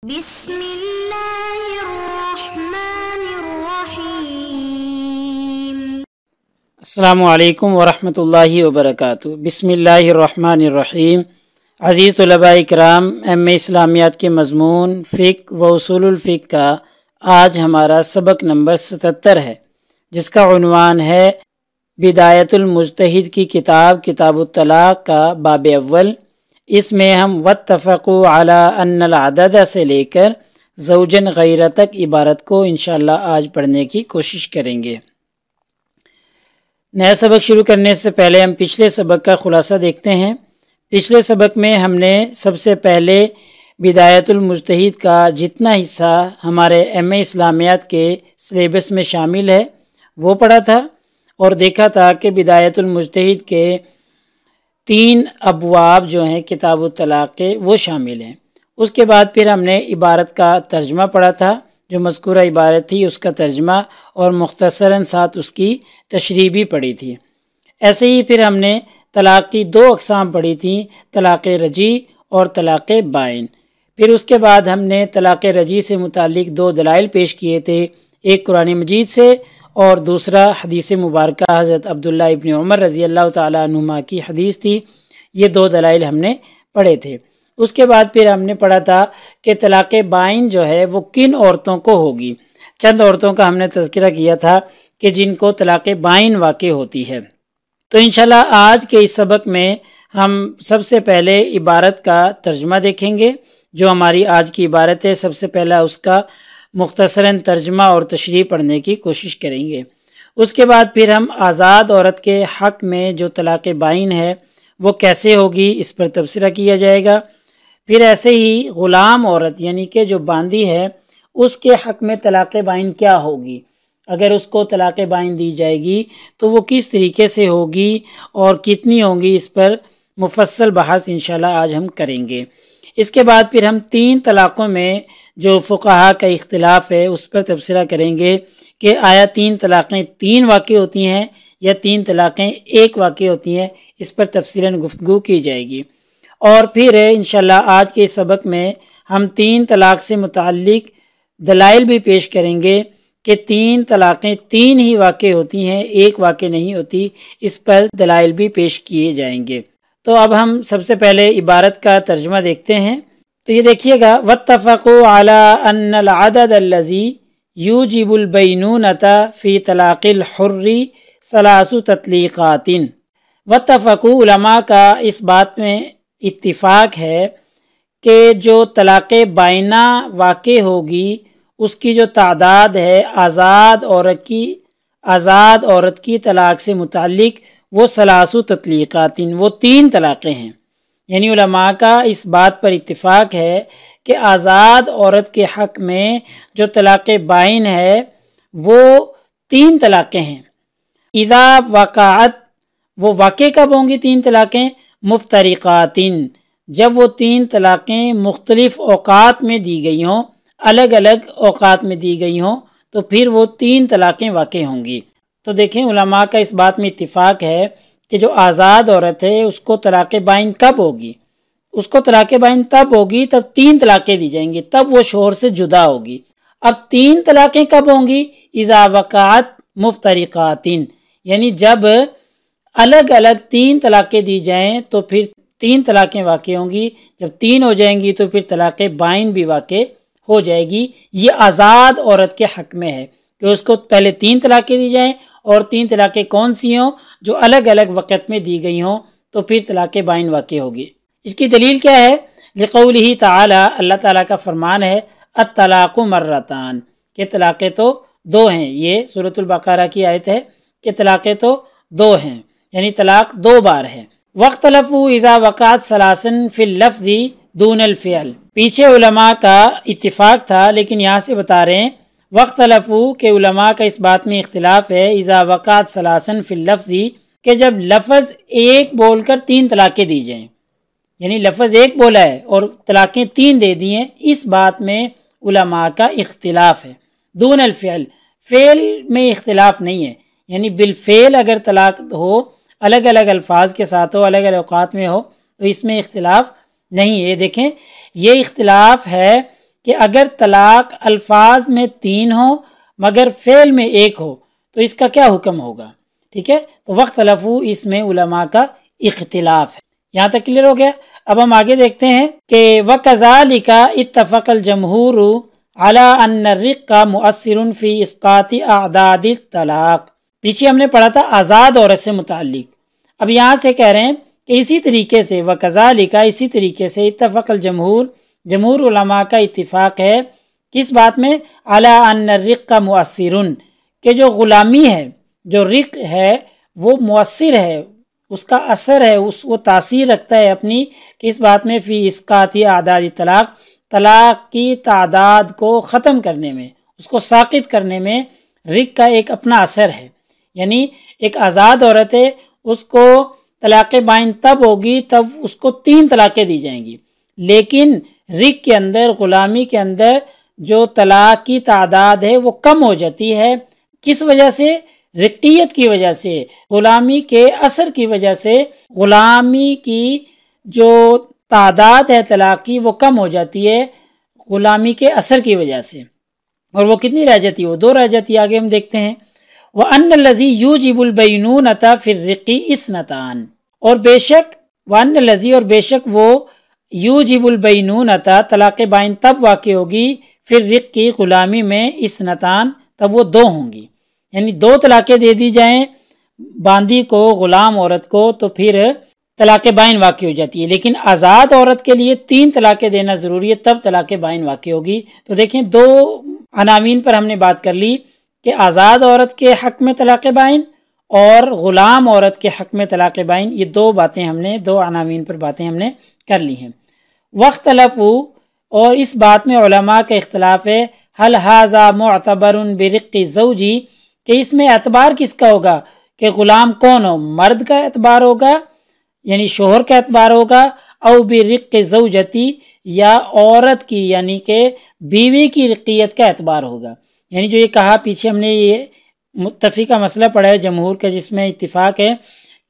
بسم اللہ الرحمن الرحیم۔ السلام علیکم ورحمۃ اللہ وبرکاتہ۔ بسم اللہ الرحمن الرحیم۔ عزیز طلباء کرام، ایم اے اسلامیات کے مضمون فقہ و اصول الفقہ کا آج ہمارا سبق نمبر 77 ہے، جس کا عنوان ہے بدایت المجتہد کی کتاب الطلاق کا باب اول۔ اس میں ہم واتفقوا علی ان العدد سے لے کر زوجن غیرہ تک عبارت کو انشاءاللہ آج پڑھنے کی کوشش کریں گے۔ نیا سبق شروع کرنے سے پہلے ہم پچھلے سبق کا خلاصہ دیکھتے ہیں۔ پچھلے سبق میں ہم نے سب سے پہلے بدایت المجتہد کا جتنا حصہ ہمارے ایم اے اسلامیات کے سلیبس میں شامل ہے وہ پڑھا تھا، اور دیکھا تھا کہ بدایت المجتہد کے 3 ابواب جو ہیں کتاب الطلاق کے وہ شامل ہیں۔ اس کے بعد پھر ہم نے عبارت کا ترجمہ پڑھا تھا، جو مذکورہ عبارت تھی اس کا ترجمہ اور مختصراً ساتھ اس کی تشریح بھی پڑھی تھی۔ ایسے ہی پھر ہم نے طلاق کی 2 اقسام پڑھی تھیں، طلاق رجعی اور طلاق بائن۔ پھر اس کے بعد ہم نے طلاق رجعی سے متعلق 2 دلائل پیش کیے تھے، ایک قرآن مجید سے اور دوسرا حدیث مبارکہ حضرت عبداللہ ابن عمر رضی اللہ تعالیٰ عنہما کی حدیث تھی۔ یہ 2 دلائل ہم نے پڑھے تھے۔ اس کے بعد پھر ہم نے پڑھا تھا کہ طلاق بائن جو ہے وہ کن عورتوں کو ہوگی۔ چند عورتوں کا ہم نے تذکرہ کیا تھا کہ جن کو طلاق بائن واقع ہوتی ہے۔ تو انشاءاللہ آج کے اس سبق میں ہم سب سے پہلے عبارت کا ترجمہ دیکھیں گے، جو ہماری آج کی عبارت ہے۔ سب سے پہلا اس کا مختصراً ترجمہ اور تشریح پڑھنے کی کوشش کریں گے۔ اس کے بعد پھر ہم آزاد عورت کے حق میں جو طلاق بائن ہے وہ کیسے ہوگی اس پر تبصرہ کیا جائے گا۔ پھر ایسے ہی غلام عورت یعنی کہ جو باندی ہے اس کے حق میں طلاق بائن کیا ہوگی، اگر اس کو طلاق بائن دی جائے گی تو وہ کس طریقے سے ہوگی اور کتنی ہوں گی، اس پر مفصل بحث انشاءاللہ آج ہم کریں گے۔ اس کے بعد پھر ہم 3 طلاقوں میں جو فقہا کا اختلاف ہے اس پر تبصرہ کریں گے کہ آیا 3 طلاقیں 3 واقع ہوتی ہیں یا 3 طلاقیں 1 واقع ہوتی ہیں، اس پر تفصیلاً گفتگو کی جائے گی۔ اور پھر انشاءاللہ آج کے اس سبق میں ہم 3 طلاق سے متعلق دلائل بھی پیش کریں گے کہ 3 طلاقیں 3 ہی واقع ہوتی ہیں، 1 واقع نہیں ہوتی، اس پر دلائل بھی پیش کیے جائیں گے۔ تو اب ہم سب سے پہلے عبارت کا ترجمہ دیکھتے ہیں۔ تو یہ دیکھیے گا واتفقوا علی ان العدد الذی یوجب البینونۃ فی طلاق الحر 3 تطلیقات۔ واتفقوا علماء کا اس بات میں اتفاق ہے کہ جو طلاق بائنہ واقع ہوگی اس کی جو تعداد ہے آزاد عورت کی طلاق سے متعلق وہ 3 تطلیقات، وہ 3 طلاقیں ہیں۔ یعنی علماء کا اس بات پر اتفاق ہے کہ آزاد عورت کے حق میں جو طلاق بائن ہے وہ 3 طلاقیں ہیں۔ اذا وقعت، وہ واقع کب ہوں گی 3 طلاقیں؟ مفترقات، جب وہ 3 طلاقیں مختلف اوقات میں دی گئی ہوں، الگ الگ اوقات میں دی گئی ہوں، تو پھر وہ 3 طلاقیں واقع ہوں گی۔ تو دیکھیں علماء کا اس بات میں اتفاق ہے کہ جو آزاد عورت ہے اس کو طلاق بائن کب ہوگی؟ اس کو طلاق بائن تب ہوگی تب 3 طلاقیں دی جائیں گی، تب وہ شوہر سے جدا ہوگی۔ اب 3 طلاقیں کب ہوں گی؟ اذا وقعت مفترقات، یعنی جب الگ الگ 3 طلاقیں دی جائیں تو پھر 3 طلاقیں واقع ہوں گی۔ جب 3 ہو جائیں گی تو پھر طلاق بائن بھی واقع ہو جائے گی۔ یہ آزاد عورت کے حق میں ہے کہ اس کو پہلے 3 طلاقیں دی جائیں، اور 3 طلاقیں کون سی ہوں؟ جو الگ الگ وقت میں دی گئی ہوں، تو پھر طلاق بائن واقع ہوگی۔ اس کی دلیل کیا ہے؟ لقولہ تعالی، اللہ تعالیٰ کا فرمان ہے الطلاق مرتان، کہ طلاقیں تو 2 ہیں۔ یہ سورۃ البقرہ کی آیت ہے کہ طلاقیں تو 2 ہیں، یعنی طلاق 2 بار ہے۔ واختلفوا اذا وقعت 3 فی اللفظ دون الفعل، پیچھے علماء کا اتفاق تھا لیکن یہاں سے بتا رہے ہیں واختلفوا کہ علماء کا اس بات میں اختلاف ہے اذا وقعت 3 فی اللفظ، کہ جب لفظ 1 بول کر 3 طلاقیں دی جائیں، یعنی لفظ 1 بولا ہے اور طلاقیں 3 دے دی ہیں، اس بات میں علماء کا اختلاف ہے۔ دون الفعل، فعل میں اختلاف نہیں ہے، یعنی بالفعل اگر طلاق ہو، الگ الگ الفاظ کے ساتھ ہو، الگ الگ اوقات میں ہو، تو اس میں اختلاف نہیں ہے۔ دیکھیں یہ اختلاف ہے کہ اگر طلاق الفاظ میں 3 ہو مگر فعل میں 1 ہو تو اس کا کیا حکم ہوگا، ٹھیک ہے۔ تو وختلفو اس میں علماء کا اختلاف ہے۔ یہاں تک کلیئر ہو گیا۔ اب ہم آگے دیکھتے ہیں کہ وَكَذَلِكَ اتَّفَقَ الْجَمْهُورُ عَلَىٰ أَنَّ الرِّقَّ مُؤَثِّرٌ فِي إِسْقَاطِ أَعْدَادِ الطلاق۔ پیچھے ہم نے پڑھا تھا آزاد عورت سے متعلق، اب یہاں سے کہہ رہے ہیں کہ اسی طریقے سے وَكَذَلِكَ اسی طریقے سے اتفق الجمہور، جمہور علماء کا اتفاق ہے کس بات میں، عَلَىٰ أَنَّ الرِّقَّ مُؤَثِّرٌ، کہ جو غلامی ہے، جو رق ہے وہ مؤثر ہے، اس کا اثر ہے، وہ تاثیر رکھتا ہے اپنی کس بات میں، فی اسقاط اعداد طلاق، طلاق کی تعداد کو ختم کرنے میں، اس کو ساقط کرنے میں رق کا ایک اپنا اثر ہے۔ یعنی ایک آزاد عورت ہے، اس کو طلاق بائن تب ہوگی تب اس کو 3 طلاقیں دی جائیں گی، لیکن رق کے اندر، غلامی کے اندر جو طلاق کی تعداد ہے وہ کم ہو جاتی ہے۔ کس وجہ سے؟ رقیت کی وجہ سے، غلامی کے اثر کی وجہ سے، غلامی کی جو تعداد ہے طلاق کی وہ کم ہو جاتی ہے غلامی کے اثر کی وجہ سے، اور وہ کتنی رہ جاتی ہے؟ وہ 2 رہ جاتی ہے۔ آگے ہم دیکھتے ہیں وَأَنَّ الَّذِي يُوجِبُ الْبَيْنُونَةَ فِي الرِّقِّ اثْنَتَانِ، اور بے شک وَأَنَّ الَّذِي، اور بے شک وہ، یوجب البینونۃ طلاق بائن تب واقع ہوگی، پھر رق کی غلامی میں، اثنتان تب وہ 2 ہوں گی، یعنی 2 طلاقیں دے دی جائیں باندی کو، غلام عورت کو، تو پھر طلاق بائن واقع ہو جاتی ہے۔ لیکن آزاد عورت کے لیے 3 طلاقیں دینا ضروری ہے، تب طلاق بائن واقع ہوگی۔ تو دیکھیں 2 عناوین پر ہم نے بات کر لی کہ آزاد عورت کے حق میں طلاق بائن اور غلام عورت کے حق میں طلاق بائن، یہ 2 باتیں ہم نے، 2 عناوین پر باتیں ہم نے کر لی ہیں۔ واختلفوا، اور اس بات میں علماء کا اختلاف ہے، هل هذا معتبر برق زوجی، کہ اس میں اعتبار کس کا ہوگا، کہ غلام کون ہو، مرد کا اعتبار ہوگا یعنی شوہر کا اعتبار ہوگا، او برق زوجتی، یا عورت کی یعنی کہ بیوی کی رقیت کا اعتبار ہوگا۔ یعنی جو یہ کہا پیچھے ہم نے یہ متفقہ مسئلہ پڑھا ہے جمہور کا، جس میں اتفاق ہے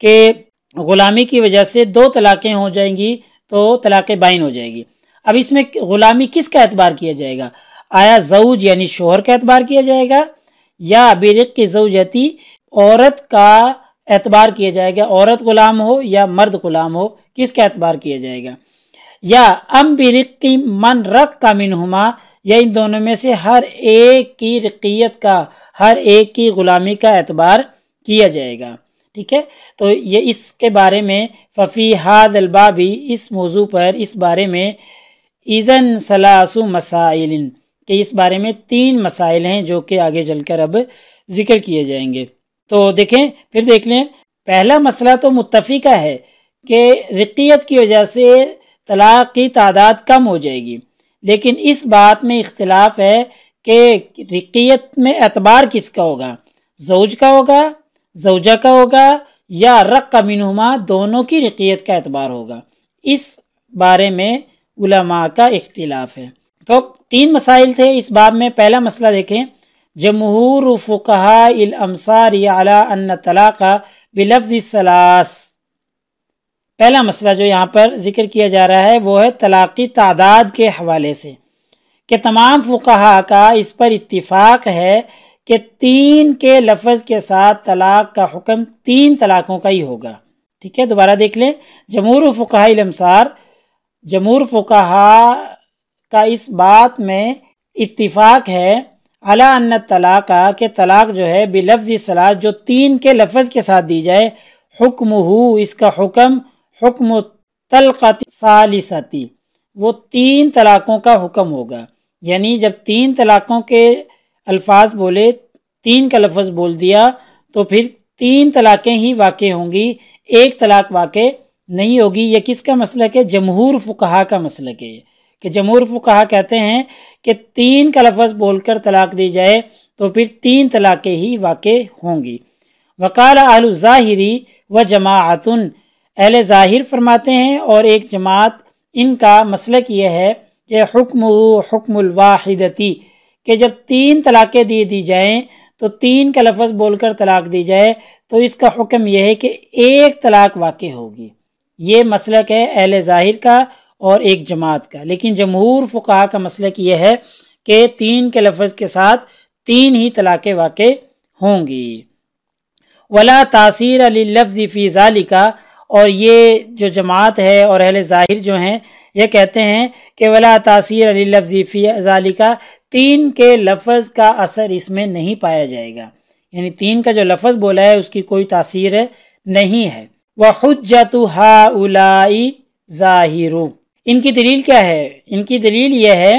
کہ غلامی کی وجہ سے 2 طلاقیں ہو جائیں گی تو طلاق بائن ہو جائے گی۔ اب اس میں غلامی کس کا اعتبار کیا جائے گا، آیا زوج یعنی شوہر کا اعتبار کیا جائے گا، یا برق زوجتی عورت کا اعتبار کیا جائے گا، عورت غلام ہو یا مرد غلام ہو، کس کا اعتبار کیا جائے گا، یا ام برق من رق منہما، یا ان دونوں میں سے ہر ایک کی رقیت کا، ہر ایک کی غلامی کا اعتبار کیا جائے گا، ٹھیک ہے۔ تو یہ اس کے بارے میں ففی ھذا الباب، اس موضوع پر، اس بارے میں اذن 3 مسائل، کہ اس بارے میں 3 مسائل ہیں جو کہ آگے چل کر اب ذکر کیے جائیں گے۔ تو دیکھیں، پھر دیکھ لیں، پہلا مسئلہ تو متفقہ ہے کہ رقیت کی وجہ سے طلاق کی تعداد کم ہو جائے گی، لیکن اس بات میں اختلاف ہے کہ رقیت میں اعتبار کس کا ہوگا، زوج کا ہوگا، زوجہ کا ہوگا، یا رق منہما، دونوں کی رقیت کا اعتبار ہوگا۔ اس بارے میں علماء کا اختلاف ہے۔ تو 3 مسائل تھے اس باب میں۔ پہلا مسئلہ دیکھیں، جمہور فقہاء الامصار علی ان طلاق بلفظ الثلاث، پہلا مسئلہ جو یہاں پر ذکر کیا جا رہا ہے وہ ہے طلاق کی تعداد کے حوالے سے، کہ تمام فقہاء کا اس پر اتفاق ہے کہ 3 کے لفظ کے ساتھ طلاق کا حکم 3 طلاقوں کا ہی ہوگا، ٹھیک ہے۔ دوبارہ دیکھ لیں، جمہور فقہاء الامصار، جمہور فقہاء کا اس بات میں اتفاق ہے، علی ان طلاق، کہ طلاق جو ہے بلفظ الثلاث، جو 3 کے لفظ کے ساتھ دی جائے، حکمہ، اس کا حکم، حکم طلقۃ ثالثتی، وہ 3 طلاقوں کا حکم ہوگا۔ یعنی جب 3 طلاقوں کے الفاظ بولے، 3 کا لفظ بول دیا تو پھر 3 طلاقیں ہی واقع ہوں گی، 1 طلاق واقع نہیں ہوگی۔ یہ کس کا مسلک ہے؟ جمہور فقہاء کا مسلک ہے، کہ جمہور فقہاء کہتے ہیں کہ 3 کا لفظ بول کر طلاق دی جائے تو پھر 3 طلاقیں ہی واقع ہوں گی۔ وقال اہل الظاہری و جماعت، اہل ظاہر فرماتے ہیں اور ایک جماعت، ان کا مسلک یہ ہے کہ حکم حکم الواحدتی، کہ جب 3 طلاقیں دی جائیں تو 3 کا لفظ بول کر طلاق دی جائے تو اس کا حکم یہ ہے کہ 1 طلاق واقع ہوگی۔ یہ مسلک ہے اہل ظاہر کا اور ایک جماعت کا، لیکن جمہور فقہا کا مسلک یہ ہے کہ 3 کے لفظ کے ساتھ 3 ہی طلاقیں واقع ہوں گی۔ ولا تاثیر لللفظ فی ذالک، اور یہ جو جماعت ہے اور اہل ظاہر جو ہیں یہ کہتے ہیں کہ ولا تاثیر لللفظ فی ذالک، 3 کے لفظ کا اثر اس میں نہیں پایا جائے گا، یعنی 3 کا جو لفظ بولا ہے اس کی کوئی تاثیر نہیں ہے۔ وحجۃ ہؤلاء ظاہر، ان کی دلیل کیا ہے؟ ان کی دلیل یہ ہے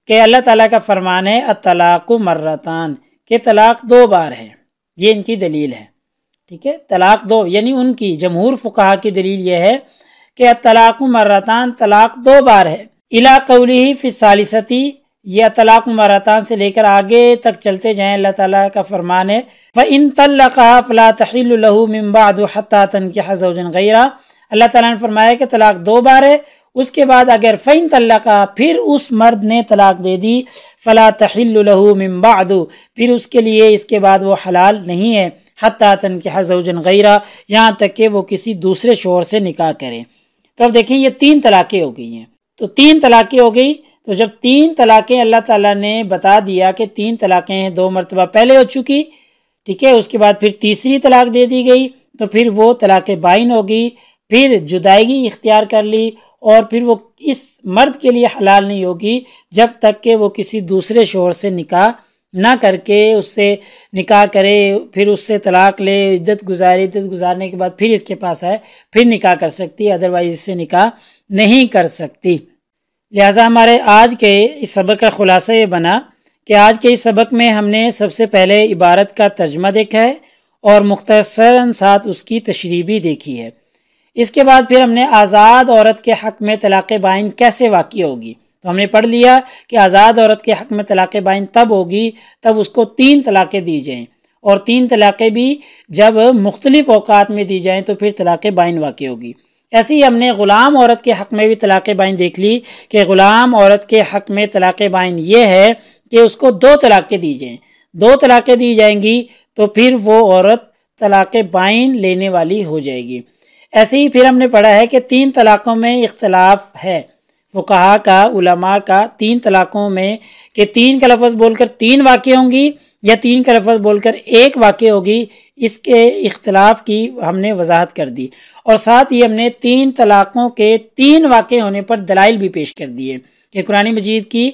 کہ اللہ تعالیٰ کا فرمان ہے الطلاق مرتان، کہ طلاق 2 بار ہے، یہ ان کی دلیل ہے، ٹھیک ہے، طلاق 2، یعنی ان کی جمہور فقہا کی دلیل یہ ہے کہ الطلاق مرتان، طلاق 2 بار ہے۔ الی قولہ فی الثالثۃ، یہ طلاق مرتان سے لے کر آگے تک چلتے جائیں، اللہ تعالیٰ کا فرمان ہے فَإِن طَلَّقَهَا فَلَا تَحِلُّ لَهُ مِن بَعْدُ حَتَّى تَنكِحَ زَوْجًا غَيْرَهُ، اللہ تعالیٰ نے فرمایا کہ طلاق 2 بار ہے، اس کے بعد اگر فَإِن طَلَّقَهَا، پھر اس مرد نے طلاق دے دی، فَلَا تَحِلُّ لَهُ مِن بَعْدُ، پھر اس کے لیے اس کے بعد وہ حلال نہیں ہے، حَتَّى تَنكِحَ زَوْجًا غَيْرَهُ، یہاں تک کہ وہ کسی دوسرے شوہر سے نکاح کرے۔ تو اب دیکھیں یہ 3 طلاقیں ہو گئی ہیں، تو 3 طلاقیں ہو گئی، تو جب 3 طلاقیں اللہ تعالیٰ نے بتا دیا کہ 3 طلاقیں ہیں، 2 مرتبہ پہلے ہو چکی، ٹھیک ہے، اس کے بعد پھر تیسری طلاق دے دی گئی، تو پھر وہ طلاق بائن ہوگی، پھر جدائیگی اختیار کر لی، اور پھر وہ اس مرد کے لیے حلال نہیں ہوگی جب تک کہ وہ کسی دوسرے شوہر سے نکاح نہ کر کے اس سے نکاح کرے، پھر اس سے طلاق لے، عدت گزارے، عدت گزارنے کے بعد پھر اس کے پاس آئے، پھر نکاح کر سکتی ہے، ادروائز اس سے نکاح نہیں کر سکتی۔ لہٰذا ہمارے آج کے اس سبق کا خلاصہ یہ بنا کہ آج کے اس سبق میں ہم نے سب سے پہلے عبارت کا ترجمہ دیکھا ہے اور مختصراً ساتھ اس کی تشریح بھی دیکھی ہے۔ اس کے بعد پھر ہم نے آزاد عورت کے حق میں طلاق بائن کیسے واقع ہوگی، تو ہم نے پڑھ لیا کہ آزاد عورت کے حق میں طلاق بائن تب ہوگی تب اس کو 3 طلاقیں دی جائیں، اور 3 طلاقیں بھی جب مختلف اوقات میں دی جائیں تو پھر طلاق بائن واقع ہوگی۔ ایسے ہی ہم نے غلام عورت کے حق میں بھی طلاق بائن دیکھ لی کہ غلام عورت کے حق میں طلاق بائن یہ ہے کہ اس کو 2 طلاقیں دی جائیں، 2 طلاقیں دی جائیں گی تو پھر وہ عورت طلاق بائن لینے والی ہو جائے گی۔ ایسے ہی پھر ہم نے پڑھا ہے کہ 3 طلاقوں میں اختلاف ہے فقہا کا، علماء کا، 3 طلاقوں میں کہ 3 کا لفظ بول کر 3 واقع ہوں گی یا 3 کا لفظ بول کر 1 واقع ہوگی، اس کے اختلاف کی ہم نے وضاحت کر دی، اور ساتھ ہی ہم نے 3 طلاقوں کے 3 واقع ہونے پر دلائل بھی پیش کر دیے کہ قرآن مجید کی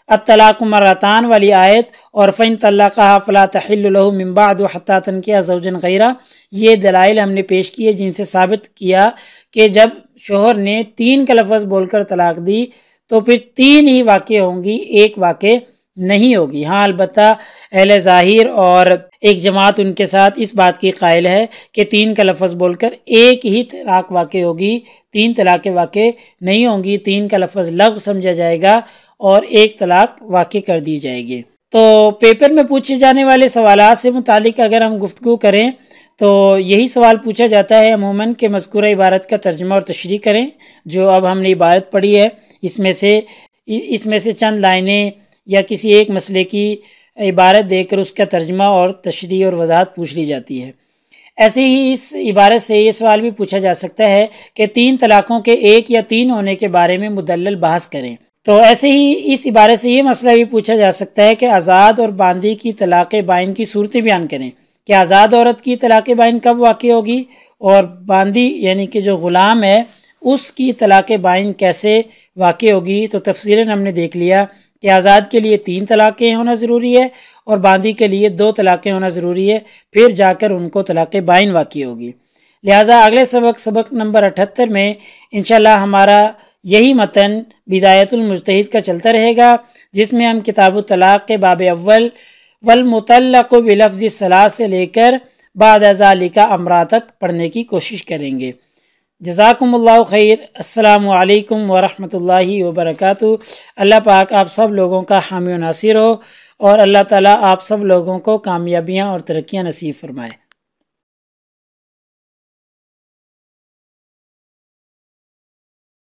الطلاق مرتان والی آیت اور فَإِن طَلَّقَهَا فَلَا تَحِلُّ لَهُ مِن بَعْدُ حَتَّى تَنكِحَ زَوْجًا غَيْرَهُ، یہ دلائل ہم نے پیش کیے جن سے ثابت کیا کہ جب شوہر نے 3 کا لفظ بول کر طلاق دی تو پھر 3 ہی واقع ہوں گی، 1 واقع نہیں ہوگی۔ ہاں البتہ اہل ظاہر اور ایک جماعت ان کے ساتھ اس بات کی قائل ہے کہ 3 کا لفظ بول کر 1 ہی طلاق واقع ہوگی، 3 طلاقیں واقع نہیں ہوں گی، 3 کا لفظ لغو سمجھا جائے گا اور 1 طلاق واقع کر دی جائے گی۔ تو پیپر میں پوچھے جانے والے سوالات سے متعلق اگر ہم گفتگو کریں تو یہی سوال پوچھا جاتا ہے عموماً کہ مذکورہ عبارت کا ترجمہ اور تشریح کریں، جو اب ہم نے عبارت پڑھی ہے اس میں سے چند لائنیں یا کسی ایک مسئلے کی عبارت دے کر اس کا ترجمہ اور تشریح اور وضاحت پوچھ لی جاتی ہے۔ ایسے ہی اس عبارت سے یہ سوال بھی پوچھا جا سکتا ہے کہ 3 طلاقوں کے 1 یا 3 ہونے کے بارے میں مدلل بحث کریں۔ تو ایسے ہی اس عبارت سے یہ مسئلہ بھی پوچھا جا سکتا ہے کہ آزاد اور باندی کی طلاق بائن کی صورتیں بیان کریں کہ آزاد عورت کی طلاق بائن کب واقع ہوگی اور باندی یعنی کہ جو غلام ہے اس کی طلاق بائن کیسے واقع ہوگی۔ تو تفصیلاً ہم نے دیکھ لیا کہ آزاد کے لیے 3 طلاقیں ہونا ضروری ہے اور باندی کے لیے 2 طلاقیں ہونا ضروری ہے، پھر جا کر ان کو طلاق بائن واقع ہوگی۔ لہٰذا اگلے سبق نمبر 78 میں انشاءاللہ ہمارا یہی متن بدایت المجتہد کا چلتا رہے گا، جس میں ہم کتاب الطلاق کے باب اول والمطلق بلفظ الثلاث سے لے کر بعد ذالک امرا تک پڑھنے کی کوشش کریں گے۔ جزاکم اللہ خیر۔ السلام علیکم ورحمۃ اللہ وبرکاتہ۔ اللہ پاک آپ سب لوگوں کا حامی و ناصر ہو اور اللہ تعالیٰ آپ سب لوگوں کو کامیابیاں اور ترقیاں نصیب فرمائے۔